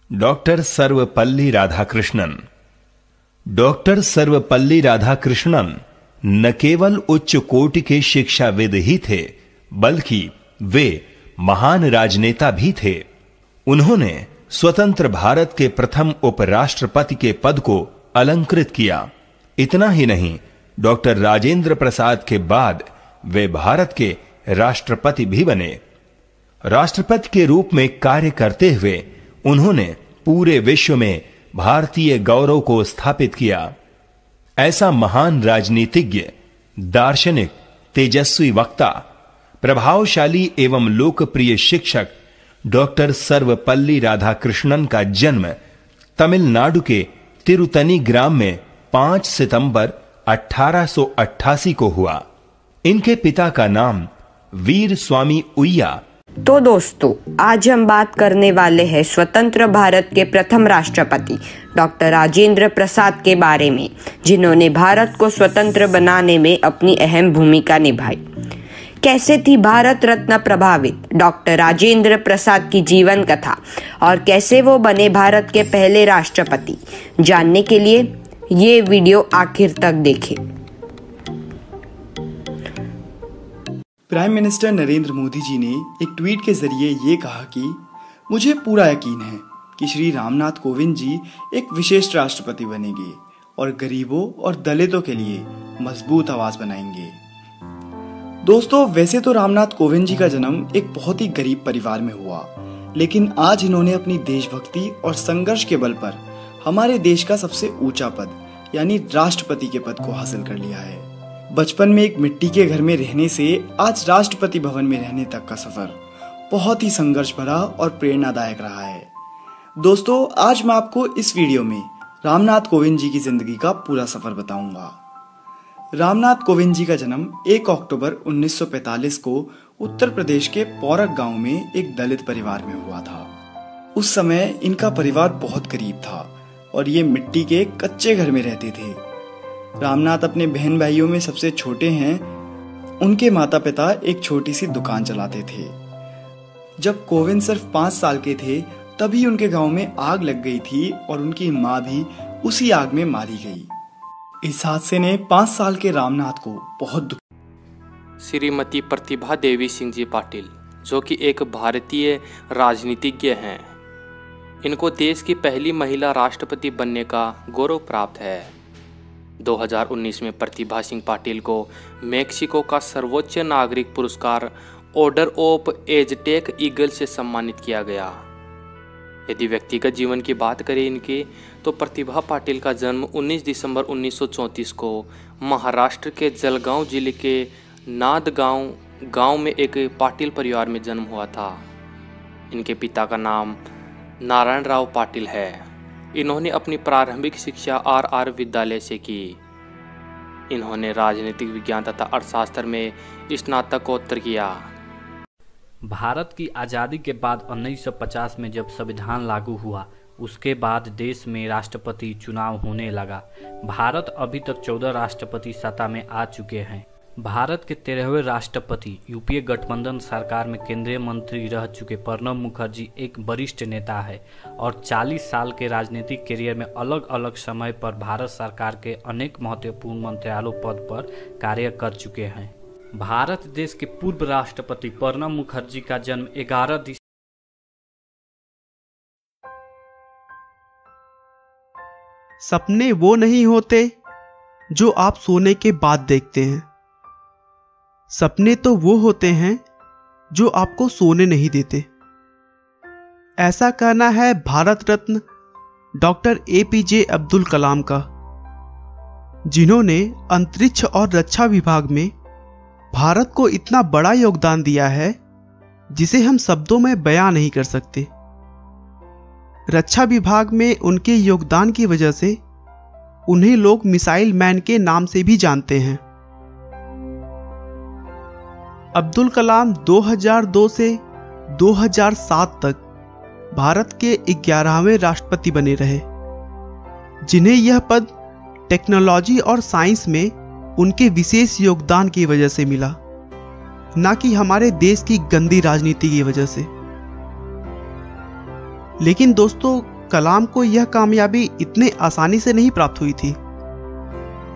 Doctor Sarvepalli Radhakrishnan. Doctor Sarvepalli Radhakrishnan न केवल उच्च कोटि के शिक्षाविद ही थे, बल्कि वे महान राजनेता भी थे। उन्होंने स्वतंत्र भारत के प्रथम उपराष्ट्रपति के पद को अलंकृत किया। इतना ही नहीं, डॉक्टर राजेंद्र प्रसाद के बाद वे भारत के राष्ट्रपति भी बने। राष्ट्रपति के रूप में कार्य करते हुए उन्होंने पूरे विश्व में भारतीय गौरव को स्थापित किया। ऐसा महान राजनीतिज्ञ, दार्शनिक, तेजस्वी वक्ता, प्रभावशाली एवं लोकप्रिय शिक्षक डॉक्टर सर्वपल्ली राधाकृष्णन का जन्म तमिलनाडु के तिरुतनी ग्राम में 5 सितंबर 1888 को हुआ। इनके पिता का नाम वीर स्वामी उय्या। तो दोस्तों, आज हम बात करने वाले हैं स्वतंत्र भारत के प्रथम राष्ट्रपति डॉक्टर राजेंद्र प्रसाद के बारे में, जिन्होंने भारत को स्वतंत्र बनाने में अपनी अहम भूमिका निभाई। कैसे थी भारत रत्न प्रभावित डॉक्टर राजेंद्र प्रसाद की जीवन कथा और कैसे वो बने भारत के पहले राष्ट्रपति, जानने के लिए ये वीडियो आखिर तक देखें। प्राइम मिनिस्टर नरेंद्र मोदी जी ने एक ट्वीट के जरिए ये कहा कि मुझे पूरा यकीन है कि श्री रामनाथ कोविंद जी एक विशेष राष्ट्रपति बनेंगे और गरीबों और दलितों के लिए मजबूत आवाज बनाएंगे। दोस्तों, वैसे तो रामनाथ कोविंद जी का जन्म एक बहुत ही गरीब परिवार में हुआ, लेकिन आज इन्होंने अपनी देशभक्ति और संघर्ष के बल पर हमारे देश का सबसे ऊंचा पद यानी राष्ट्रपति के पद को हासिल कर लिया है। बचपन में एक मिट्टी के घर में रहने से आज राष्ट्रपति भवन में रहने तक का सफर बहुत ही संघर्ष भरा और प्रेरणादायक रहा है। दोस्तों, आज मैं आपको इस वीडियो में रामनाथ कोविंद जी की जिंदगी का पूरा सफर बताऊंगा। रामनाथ कोविंद जी का जन्म 1 अक्टूबर 1945 को उत्तर प्रदेश के पौरक गांव में एक दलित परिवार में हुआ था। उस समय इनका परिवार बहुत गरीब था और ये मिट्टी के कच्चे घर में रहते थे। रामनाथ अपने बहन भाइयों में सबसे छोटे हैं। उनके माता पिता एक छोटी सी दुकान चलाते थे। जब कोविंद सिर्फ 5 साल के थे तभी उनके गांव में आग लग गई थी और उनकी माँ भी उसी आग में मारी गई। इस हादसे ने 5 साल के रामनाथ को बहुत दुख। श्रीमती प्रतिभा देवी सिंह जी पाटिल, जो कि एक भारतीय राजनीतिज्ञ हैं, इनको देश की पहली महिला राष्ट्रपति बनने का गौरव प्राप्त है। 2019 में प्रतिभा सिंह पाटिल को मेक्सिको का सर्वोच्च नागरिक पुरस्कार ऑर्डर ऑफ एज़टेक ईगल से सम्मानित किया गया। यदि व्यक्तिगत जीवन की बात करें इनके, तो प्रतिभा पाटिल का जन्म 19 दिसंबर 1934 को महाराष्ट्र के जलगांव जिले के नांदगांव गांव में एक पाटिल परिवार में जन्म हुआ था। इनके पिता का नाम नारायण राव पाटिल है। इन्होंने अपनी प्रारंभिक शिक्षा RR विद्यालय से की। इन्होंने राजनीतिक विज्ञान तथा अर्थशास्त्र में स्नातकोत्तर किया। भारत की आज़ादी के बाद 1950 में जब संविधान लागू हुआ, उसके बाद देश में राष्ट्रपति चुनाव होने लगा। भारत अभी तक 14 राष्ट्रपति सत्ता में आ चुके हैं। भारत के 13वें राष्ट्रपति यूपीए गठबंधन सरकार में केंद्रीय मंत्री रह चुके प्रणब मुखर्जी एक वरिष्ठ नेता है और 40 साल के राजनीतिक करियर में अलग अलग समय पर भारत सरकार के अनेक महत्वपूर्ण मंत्रालयों पद पर कार्य कर चुके हैं। भारत देश के पूर्व राष्ट्रपति प्रणब मुखर्जी का जन्म 11 दिसंबर सपने वो नहीं होते जो आप सोने के बाद देखते हैं। सपने तो वो होते हैं जो आपको सोने नहीं देते। ऐसा कहना है भारत रत्न डॉक्टर APJ अब्दुल कलाम का, जिन्होंने अंतरिक्ष और रक्षा विभाग में भारत को इतना बड़ा योगदान दिया है जिसे हम शब्दों में बयां नहीं कर सकते। रक्षा विभाग में उनके योगदान की वजह से उन्हें लोग मिसाइल मैन के नाम से भी जानते हैं। अब्दुल कलाम 2002 से 2007 तक भारत के 11वें राष्ट्रपति बने रहे, जिन्हें यह पद टेक्नोलॉजी और साइंस में उनके विशेष योगदान की वजह से मिला, न कि हमारे देश की गंदी राजनीति की वजह से। लेकिन दोस्तों, कलाम को यह कामयाबी इतने आसानी से नहीं प्राप्त हुई थी।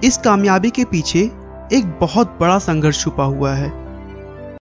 इस कामयाबी के पीछे एक बहुत बड़ा संघर्ष छुपा हुआ है।